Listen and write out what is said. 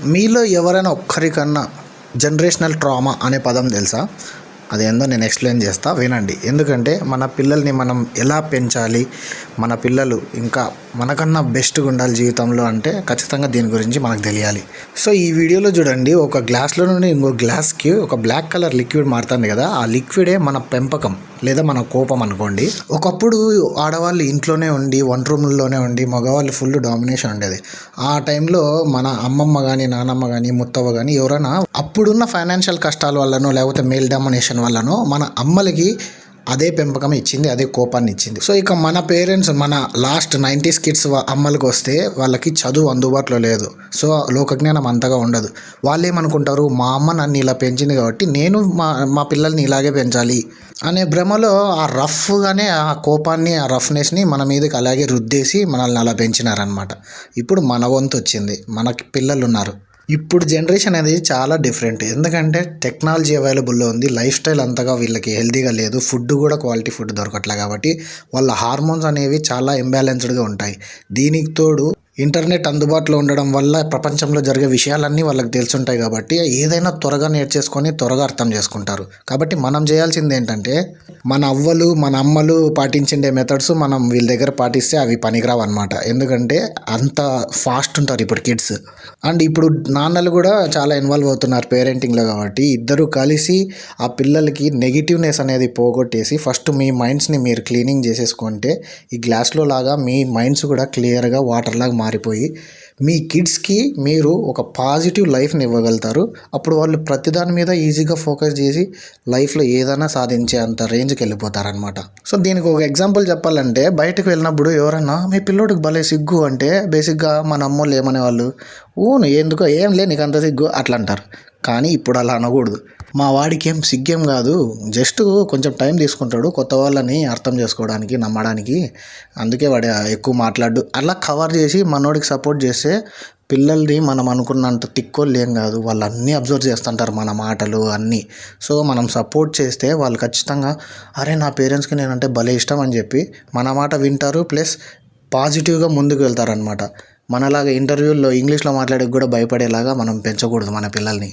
మీలో ఎవరైనా ఒక్కరికన్నా generational trauma అనే పదం తెలుసా? అదేందో నేను ఎక్స్‌ప్లెయిన్ చేస్తా వినండి. ఎందుకంటే మన పిల్లల్ని మనం ఎలా పెంచాలి, మన పిల్లలు ఇంకా మనకన్నా బెస్ట్‌గా ఉండాలి జీవితంలో అంటే ఖచ్చితంగా దీని గురించి మనకు తెలియాలి. సో ఈ వీడియోలో చూడండి, ఒక గ్లాస్‌లో నుండి ఇంకో గ్లాస్‌కి ఒక బ్లాక్ కలర్ లిక్విడ్ మారుతుంది కదా, ఆ లిక్విడే మన పెంపకం లేదా మన కోపం అనుకోండి. ఒకప్పుడు ఆడవాళ్ళు ఇంట్లోనే ఉండి వంట రూమ్‌లోనే ఉండి మగవాళ్ళు ఫుల్ డామినేషన్ ఉండేది. ఆ టైంలో మన అమ్మమ్మ కానీ, నానమ్మ కానీ, ముత్తవ్వ కానీ ఎవరైనా అప్పుడున్న ఫైనాన్షియల్ కష్టాల వల్లనో లేకపోతే మేల్ డామినేషన్ వల్లనో మన అమ్మలకి అదే పెంపకం ఇచ్చింది, అదే కోపాన్ని ఇచ్చింది. సో ఇక మన పేరెంట్స్, మన లాస్ట్ 90s కిడ్స్ అమ్మలకు వస్తే వాళ్ళకి చదువు అందుబాటులో లేదు. సో లోకజ్ఞానం అంతగా ఉండదు. వాళ్ళు ఏమనుకుంటారు, మా అమ్మ నన్ను ఇలా పెంచింది కాబట్టి నేను మా పిల్లల్ని ఇలాగే పెంచాలి అనే భ్రమలో ఆ రఫ్గానే ఆ కోపాన్ని, ఆ రఫ్నెస్ని మన మీదకి అలాగే రుద్దేసి మనల్ని అలా పెంచినారనమాట. ఇప్పుడు మన వంతు వచ్చింది, మనకి పిల్లలు ఉన్నారు. ఇప్పుడు జనరేషన్ అనేది చాలా డిఫరెంట్. ఎందుకంటే టెక్నాలజీ అవైలబుల్లో ఉంది, లైఫ్ స్టైల్ అంతగా వీళ్ళకి హెల్తీగా లేదు, ఫుడ్ కూడా క్వాలిటీ ఫుడ్ దొరకట్లే కాబట్టి వాళ్ళ హార్మోన్స్ అనేవి చాలా ఇంబ్యాలెన్స్డ్గా ఉంటాయి. దీనికి తోడు ఇంటర్నెట్ అందుబాటులో ఉండడం వల్ల ప్రపంచంలో జరిగే విషయాలన్నీ వాళ్ళకి తెలుసుంటాయి కాబట్టి ఏదైనా త్వరగా నేర్చేసుకొని త్వరగా అర్థం చేసుకుంటారు. కాబట్టి మనం చేయాల్సింది ఏంటంటే, మన అవ్వలు మన అమ్మలు పాటించిండే మెథడ్స్ మనం వీళ్ళ దగ్గర పాటిస్తే అవి పనికిరావు అనమాట. ఎందుకంటే అంత ఫాస్ట్ ఉంటారు ఇప్పుడు కిడ్స్. అండ్ ఇప్పుడు నాన్నలు కూడా చాలా ఇన్వాల్వ్ అవుతున్నారు పేరెంటింగ్లో. కాబట్టి ఇద్దరు కలిసి ఆ పిల్లలకి నెగిటివ్నెస్ అనేది పోగొట్టేసి ఫస్ట్ మీ మైండ్స్ని మీరు క్లీనింగ్ చేసేసుకుంటే ఈ గ్లాస్లో లాగా మీ మైండ్స్ కూడా క్లియర్గా వాటర్ లాగా మారిపోయి మీ కిడ్స్కి మీరు ఒక పాజిటివ్ లైఫ్ని ఇవ్వగలుగుతారు. అప్పుడు వాళ్ళు ప్రతిదాని మీద ఈజీగా ఫోకస్ చేసి లైఫ్లో ఏదైనా సాధించే అంత రేంజ్కి వెళ్ళిపోతారనమాట. సో దీనికి ఒక ఎగ్జాంపుల్ చెప్పాలంటే, బయటకు వెళ్ళినప్పుడు ఎవరన్నా మీ పిల్లోడికి భలే సిగ్గు అంటే బేసిక్గా మన అమ్మోళ్ళు ఏమనేవాళ్ళు, ఊను ఎందుకో ఏం లే నీకు అంత సిగ్గు అట్లా అంటారు. కానీ ఇప్పుడు అలా అనకూడదు. మా వాడికి ఏం సిగ్గేం కాదు, జస్ట్ కొంచెం టైం తీసుకుంటాడు కొత్త వాళ్ళని అర్థం చేసుకోవడానికి, నమ్మడానికి, అందుకే వాడు ఎక్కువ మాట్లాడు అలా కవర్ చేసి మనోడికి సపోర్ట్ చేస్తే పిల్లల్ని మనం అనుకున్నంత తిక్కోళ్ళు ఏం కాదు, వాళ్ళు అన్నీ అబ్జర్వ్ చేస్తుంటారు మన మాటలు అన్నీ. సో మనం సపోర్ట్ చేస్తే వాళ్ళు ఖచ్చితంగా అరే నా పేరెంట్స్కి నేనంటే భలే ఇష్టం అని చెప్పి మన మాట వింటారు, ప్లస్ పాజిటివ్గా ముందుకు వెళ్తారనమాట. మనలాగా ఇంటర్వ్యూల్లో ఇంగ్లీష్లో మాట్లాడేకి కూడా భయపడేలాగా మనం పెంచకూడదు మన పిల్లల్ని.